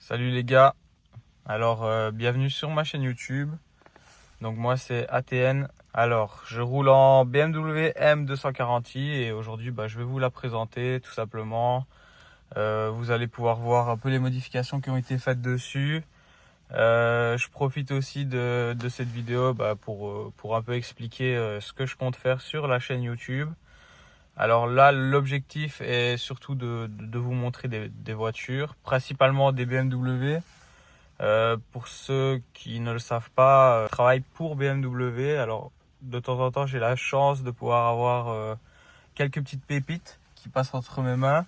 Salut les gars, alors bienvenue sur ma chaîne YouTube. Donc moi c'est ATN. Alors je roule en BMW M240i et aujourd'hui je vais vous la présenter tout simplement. Vous allez pouvoir voir un peu les modifications qui ont été faites dessus. Je profite aussi de cette vidéo pour un peu expliquer ce que je compte faire sur la chaîne YouTube. Alors là, l'objectif est surtout de vous montrer des voitures, principalement des BMW. Pour ceux qui ne le savent pas, je travaille pour BMW. Alors de temps en temps, j'ai la chance de pouvoir avoir quelques petites pépites qui passent entre mes mains.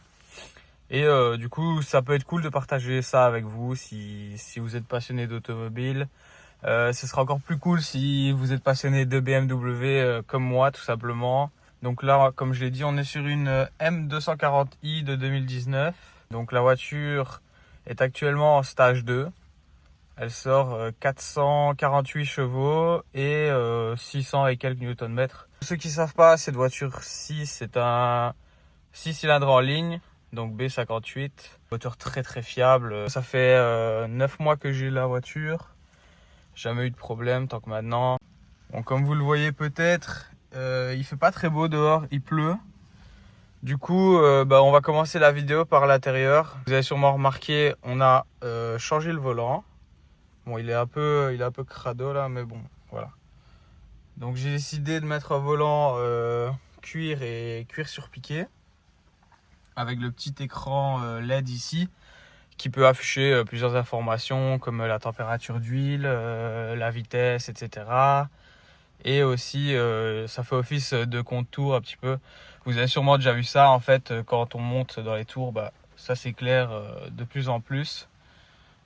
Et du coup, ça peut être cool de partager ça avec vous si vous êtes passionné d'automobile. Ce sera encore plus cool si vous êtes passionné de BMW comme moi, tout simplement. Donc là, comme je l'ai dit, on est sur une M240i de 2019. Donc la voiture est actuellement en stage 2. Elle sort 448 chevaux et 600 et quelques newton-mètres. Pour ceux qui ne savent pas, cette voiture-ci, c'est un 6 cylindres en ligne, donc B58. Moteur très très fiable. Ça fait 9 mois que j'ai la voiture. Jamais eu de problème tant que maintenant. Bon, comme vous le voyez peut-être, il fait pas très beau dehors, il pleut. Du coup, on va commencer la vidéo par l'intérieur. Vous avez sûrement remarqué, on a changé le volant. Bon, il est un peu crado là, mais bon, voilà. Donc j'ai décidé de mettre un volant cuir et cuir surpiqué avec le petit écran LED ici qui peut afficher plusieurs informations comme la température d'huile, la vitesse, etc. Et aussi, ça fait office de compte-tour un petit peu. Vous avez sûrement déjà vu ça en fait quand on monte dans les tours, ça s'éclaire de plus en plus.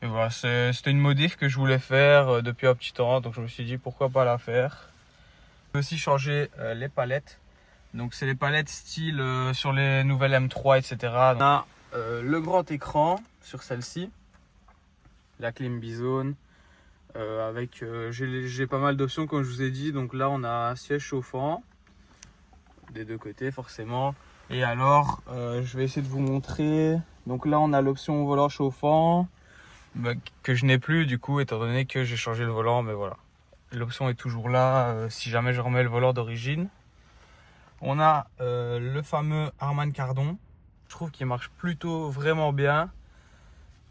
Et voilà, c'était une modif que je voulais faire depuis un petit temps, donc je me suis dit pourquoi pas la faire. J'ai aussi changé les palettes. Donc c'est les palettes style sur les nouvelles M3, etc. Donc, on a le grand écran sur celle-ci, la clim bizone, avec j'ai pas mal d'options comme je vous ai dit. Donc là on a un siège chauffant des deux côtés forcément. Et alors je vais essayer de vous montrer. Donc là on a l'option volant chauffant. Que je n'ai plus du coup étant donné que j'ai changé le volant, mais voilà, l'option est toujours là si jamais je remets le volant d'origine. On a le fameux Harman Kardon, je trouve qu'il marche plutôt vraiment bien,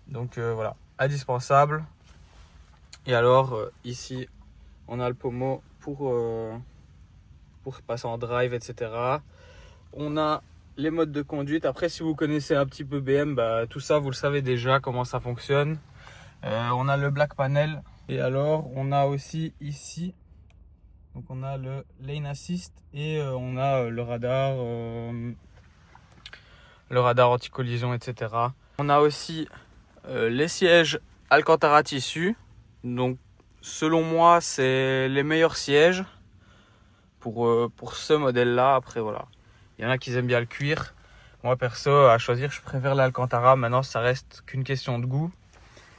donc voilà, indispensable. Et alors ici on a le pommeau pour passer en drive, etc. On a les modes de conduite. Après, si vous connaissez un petit peu BM, tout ça vous le savez déjà comment ça fonctionne. On a le black panel et alors on a aussi ici, donc on a le lane assist et on a le radar anti-collision, etc. On a aussi les sièges Alcantara tissu. Donc selon moi c'est les meilleurs sièges pour ce modèle là. Après voilà, il y en a qui aiment bien le cuir. Moi perso à choisir je préfère l'Alcantara. Maintenant ça reste qu'une question de goût.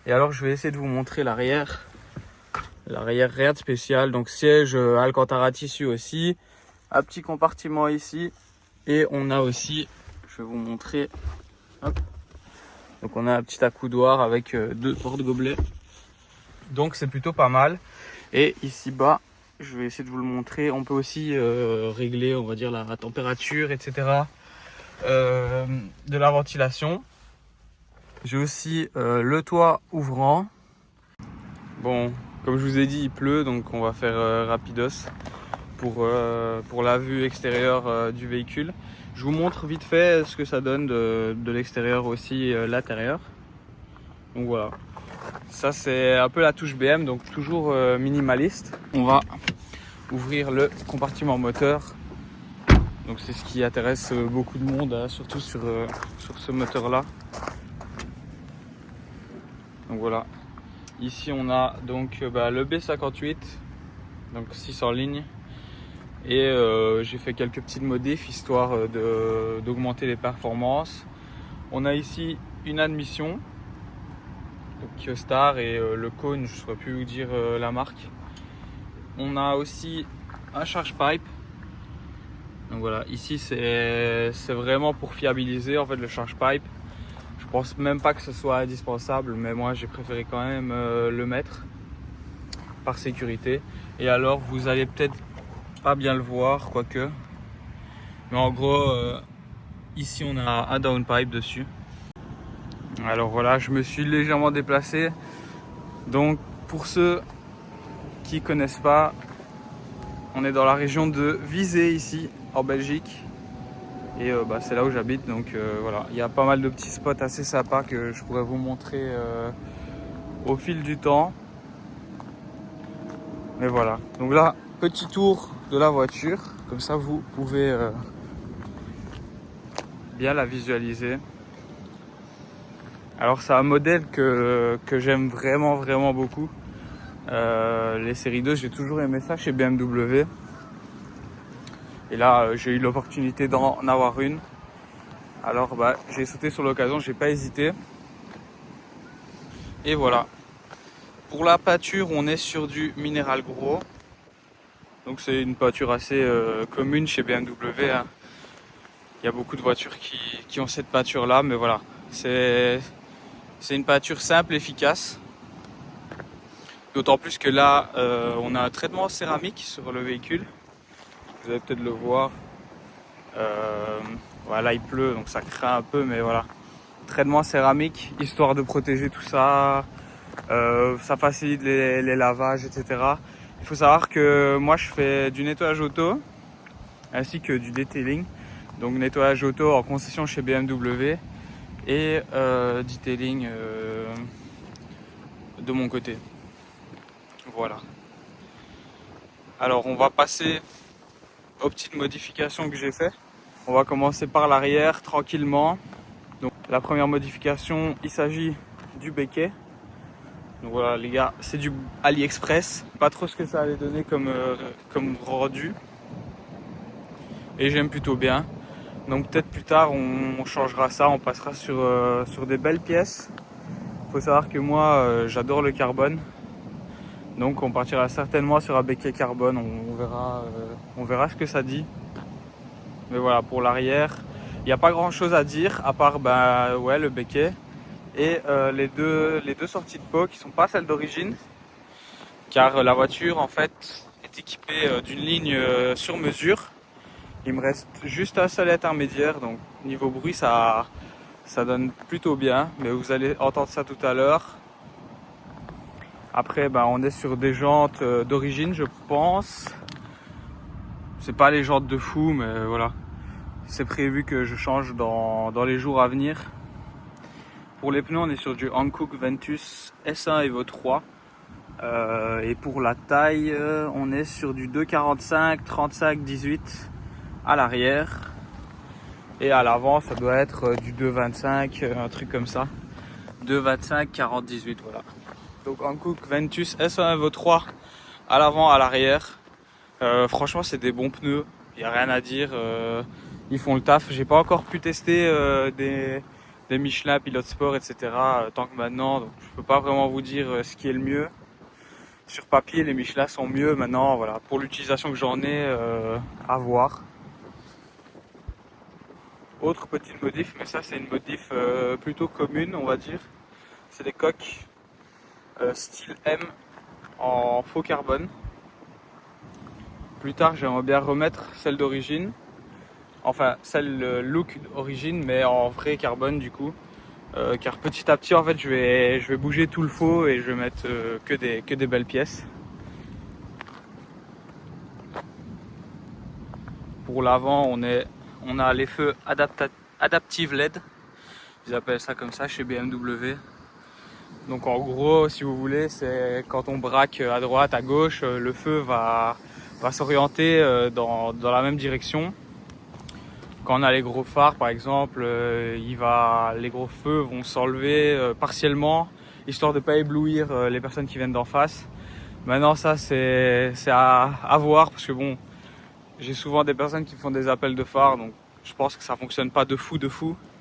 Et alors je vais essayer de vous montrer l'arrière. L'arrière, rien de spécial. Donc siège Alcantara tissu aussi. Un petit compartiment ici. Et on a aussi, je vais vous montrer. Hop. Donc on a un petit accoudoir avec deux porte-gobelets. Donc c'est plutôt pas mal. Et ici bas, je vais essayer de vous le montrer. On peut aussi régler, on va dire, la température, etc. De la ventilation. J'ai aussi le toit ouvrant. Bon, comme je vous ai dit, il pleut, donc on va faire rapidos pour la vue extérieure du véhicule. Je vous montre vite fait ce que ça donne de l'extérieur aussi, l'intérieur. Donc voilà, ça c'est un peu la touche BM, donc toujours minimaliste. On va ouvrir le compartiment moteur. Donc c'est ce qui intéresse beaucoup de monde, hein, surtout sur ce moteur-là. Donc voilà. Ici on a donc le B58, donc 6 en ligne, et j'ai fait quelques petites modifs histoire d'augmenter les performances. On a ici une admission, donc Kyostar, et le cône, je ne saurais plus vous dire la marque. On a aussi un charge pipe. Donc voilà, ici c'est vraiment pour fiabiliser en fait le charge pipe. Je pense même pas que ce soit indispensable, mais moi j'ai préféré quand même le mettre par sécurité. Et alors vous allez peut-être pas bien le voir, quoique, mais en gros ici on a un downpipe dessus. Alors voilà, je me suis légèrement déplacé. Donc pour ceux qui connaissent pas, on est dans la région de Visé ici en Belgique. Et c'est là où j'habite, donc voilà, il y a pas mal de petits spots assez sympas que je pourrais vous montrer au fil du temps. Mais voilà, donc là, petit tour de la voiture, comme ça vous pouvez bien la visualiser. Alors c'est un modèle que j'aime vraiment beaucoup. Les séries 2, j'ai toujours aimé ça chez BMW. Et là, j'ai eu l'opportunité d'en avoir une. Alors j'ai sauté sur l'occasion, j'ai pas hésité. Et voilà. Pour la pâture, on est sur du minéral gros. Donc c'est une pâture assez commune chez BMW. Hein. Il y a beaucoup de voitures qui ont cette pâture là, mais voilà. C'est une pâture simple, efficace. D'autant plus que là, on a un traitement céramique sur le véhicule. Vous allez peut-être le voir. Voilà, il pleut, donc ça craint un peu, mais voilà. Traitement céramique, histoire de protéger tout ça. Ça facilite les lavages, etc. Il faut savoir que moi, je fais du nettoyage auto, ainsi que du detailing. Donc nettoyage auto en concession chez BMW et detailing de mon côté. Voilà. Alors on va passer aux petites modifications que j'ai fait. On va commencer par l'arrière tranquillement. Donc la première modification, il s'agit du béquet. Donc voilà les gars, c'est du AliExpress. Pas trop ce que ça allait donner comme rendu. Et j'aime plutôt bien. Donc peut-être plus tard on changera ça, on passera sur des belles pièces. Faut savoir que moi j'adore le carbone. Donc on partira certainement sur un béquet carbone, on verra ce que ça dit. Mais voilà, pour l'arrière, il n'y a pas grand chose à dire à part le béquet et les deux sorties de pot qui sont pas celles d'origine, car la voiture en fait est équipée d'une ligne sur mesure. Il me reste juste un seul intermédiaire, donc niveau bruit ça donne plutôt bien, mais vous allez entendre ça tout à l'heure. Après, on est sur des jantes d'origine, je pense. C'est pas les jantes de fou, mais voilà. C'est prévu que je change dans les jours à venir. Pour les pneus, on est sur du Hankook Ventus S1 Evo 3. Et pour la taille, on est sur du 2,45, 35, 18 à l'arrière. Et à l'avant, ça doit être du 2,25, un truc comme ça. 2,25, 40, 18, voilà. Donc Hankook Ventus S1 Evo 3 à l'avant, à l'arrière. Franchement, c'est des bons pneus. Il n'y a rien à dire. Ils font le taf. J'ai pas encore pu tester des Michelin Pilot Sport, etc. Tant que maintenant. Donc, je peux pas vraiment vous dire ce qui est le mieux. Sur papier, les Michelin sont mieux. Maintenant, voilà, pour l'utilisation que j'en ai, à voir. Autre petite modif, mais ça c'est une modif plutôt commune, on va dire. C'est des coques style M en faux carbone. Plus tard, j'aimerais bien remettre celle d'origine, enfin celle look d'origine, mais en vrai carbone du coup, car petit à petit en fait je vais bouger tout le faux et je vais mettre que des belles pièces. Pour l'avant, on a les feux Adaptive LED, ils appellent ça comme ça chez BMW. Donc en gros, si vous voulez, c'est quand on braque à droite, à gauche, le feu va s'orienter dans la même direction. Quand on a les gros phares par exemple, les gros feux vont s'enlever partiellement, histoire de ne pas éblouir les personnes qui viennent d'en face. Maintenant ça c'est à voir, parce que bon, j'ai souvent des personnes qui font des appels de phare, donc je pense que ça fonctionne pas de fou,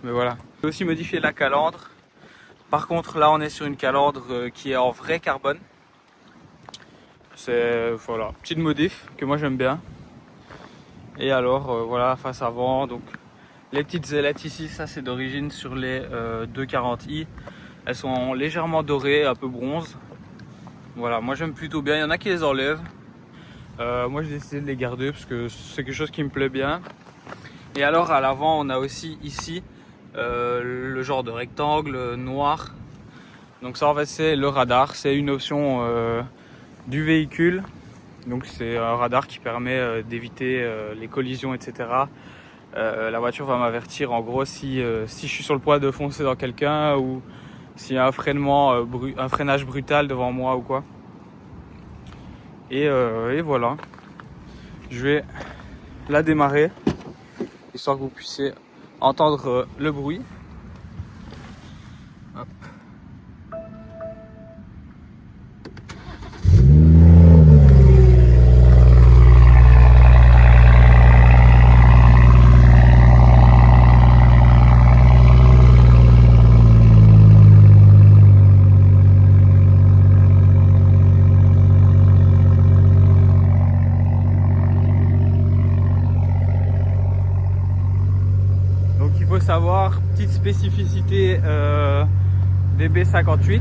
mais voilà. J'ai aussi modifié la calandre. Par contre là on est sur une calandre qui est en vrai carbone. C'est voilà, petite modif que moi j'aime bien. Et alors voilà, face avant, donc Les petites ailettes ici, ça c'est d'origine sur les 240i. Elles sont légèrement dorées, un peu bronze. Voilà, moi j'aime plutôt bien. Il y en a qui les enlèvent. Moi j'ai décidé de les garder parce que c'est quelque chose qui me plaît bien. Et alors à l'avant, on a aussi ici le genre de rectangle noir. Donc ça en fait c'est le radar. C'est une option du véhicule. Donc c'est un radar qui permet d'éviter les collisions, etc. La voiture va m'avertir en gros si je suis sur le point de foncer dans quelqu'un ou s'il y a un freinage brutal devant moi ou quoi. Et voilà, je vais la démarrer histoire que vous puissiez entendre le bruit. Hop. Savoir, petite spécificité des B58,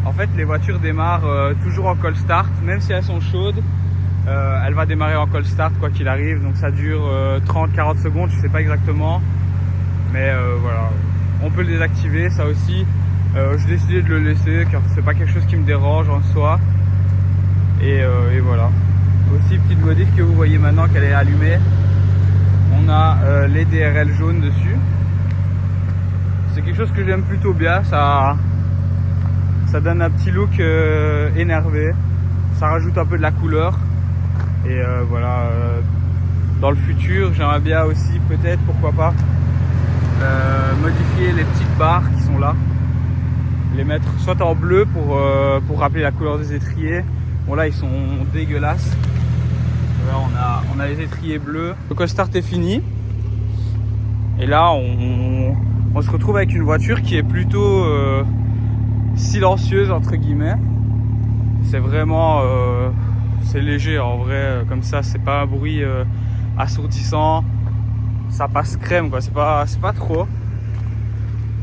en fait les voitures démarrent toujours en cold start, même si elles sont chaudes, elle va démarrer en cold start quoi qu'il arrive, donc ça dure 30-40 secondes, je sais pas exactement, mais voilà, on peut le désactiver, ça aussi, j'ai décidé de le laisser car c'est pas quelque chose qui me dérange en soi, et voilà. Aussi petite modif que vous voyez maintenant qu'elle est allumée. On a les DRL jaunes dessus. C'est quelque chose que j'aime plutôt bien. Ça donne un petit look énervé. Ça rajoute un peu de la couleur. Et voilà. Dans le futur, j'aimerais bien aussi peut-être, pourquoi pas, modifier les petites barres qui sont là. Les mettre soit en bleu pour rappeler la couleur des étriers. Bon là ils sont dégueulasses. On a les étriers bleus. Le cold start est fini. Et là, on se retrouve avec une voiture qui est plutôt silencieuse, entre guillemets. C'est vraiment... c'est léger en vrai. Comme ça, c'est pas un bruit assourdissant. Ça passe crème, quoi. C'est pas trop.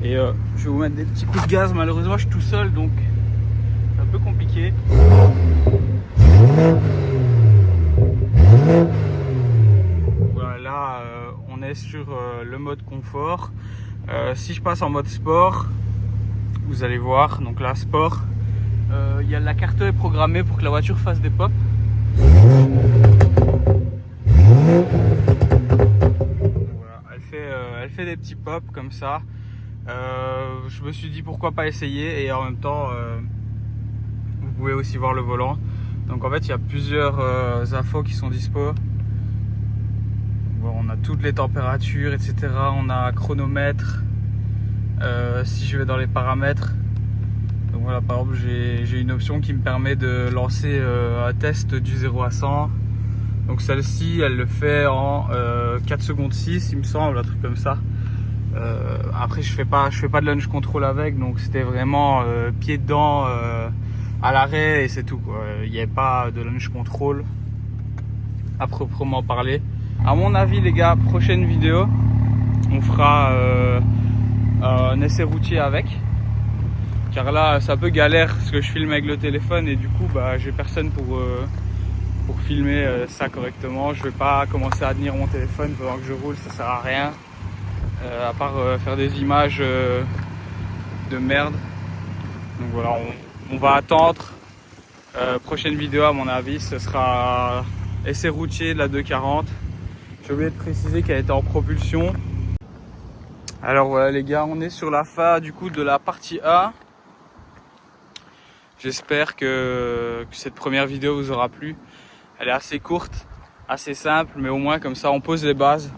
Et je vais vous mettre des petits coups de gaz. Malheureusement, je suis tout seul, donc c'est un peu compliqué. Voilà, là on est sur le mode confort. Si je passe en mode sport, vous allez voir, donc là sport, il y a la carte est programmée pour que la voiture fasse des pops. Voilà, elle fait des petits pops comme ça. Je me suis dit pourquoi pas essayer, et en même temps vous pouvez aussi voir le volant. Donc en fait il y a plusieurs infos qui sont dispo. Bon, on a toutes les températures, etc. On a un chronomètre. Si je vais dans les paramètres, donc voilà, par exemple j'ai une option qui me permet de lancer un test du 0 à 100. Donc celle-ci elle le fait en 4 secondes 6 il me semble, un truc comme ça. Après je fais pas de launch control avec, donc c'était vraiment pied dedans à l'arrêt et c'est tout quoi. Il n'y avait pas de launch control à proprement parler. À mon avis les gars, prochaine vidéo on fera un essai routier avec, car là c'est un peu galère parce que je filme avec le téléphone et du coup bah j'ai personne pour filmer ça correctement. Je vais pas commencer à tenir mon téléphone pendant que je roule, ça sert à rien, à part faire des images de merde. Donc voilà, on va attendre. Prochaine vidéo à mon avis ce sera essai routier de la 240. J'ai oublié de préciser qu'elle était en propulsion. Alors voilà les gars, on est sur la fin du coup de la partie 1. J'espère que cette première vidéo vous aura plu. Elle est assez courte, assez simple, mais au moins comme ça on pose les bases.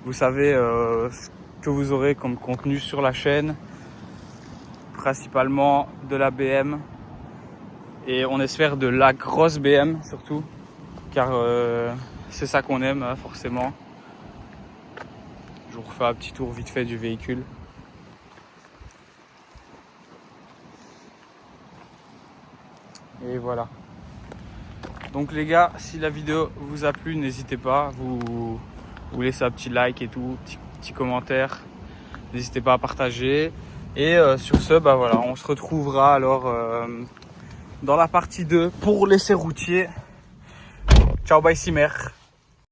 Vous savez ce que vous aurez comme contenu sur la chaîne, principalement de la BM. Et on espère de la grosse BM surtout, car c'est ça qu'on aime hein, forcément. Je vous refais un petit tour vite fait du véhicule. Et voilà. Donc les gars, si la vidéo vous a plu, n'hésitez pas, vous laissez un petit like et tout, petit commentaire. N'hésitez pas à partager. Et sur ce, bah voilà, on se retrouvera alors dans la partie 2 pour l'essai routier. Ciao, bye Simer.